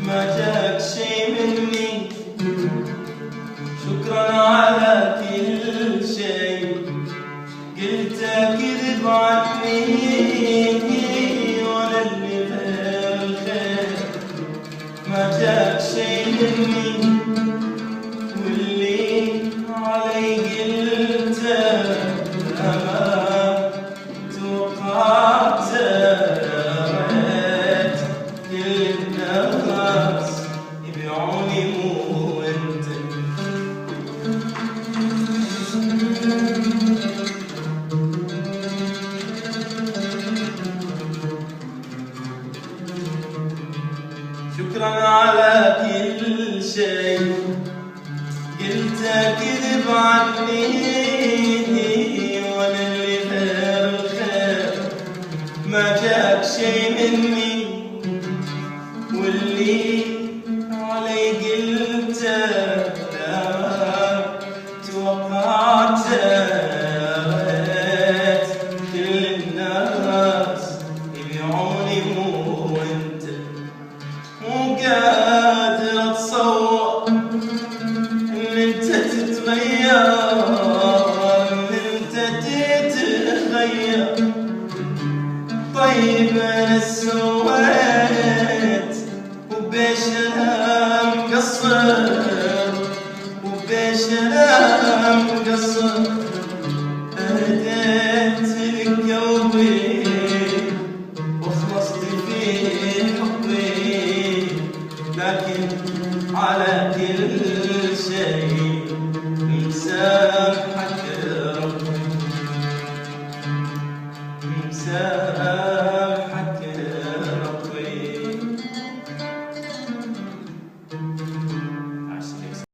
ما جاك شي مني، شكرا على كل شي، قلت كذب عني وانا اللي غير الخير. ما جاك شي مني واللي علي قلته ما توقعته. رأيت كل الناس يبيعوني مو انت. شكرا على كل شي، قلت كذب عني وانا اللي غير الخير. ما جاك شي مني واللي علي قلته لا توقعته. رأيت كل الناس يبيعوني مو انت. مو قادر اتصور ان انت تتغير، ان انت تتغير. طيب انا سويت وبيش انا مقصر، وبيش انا مقصر. هديت لك قلبي وخلصت في حبي، لكن على كل شيء مسامحك ربي، مسامحك.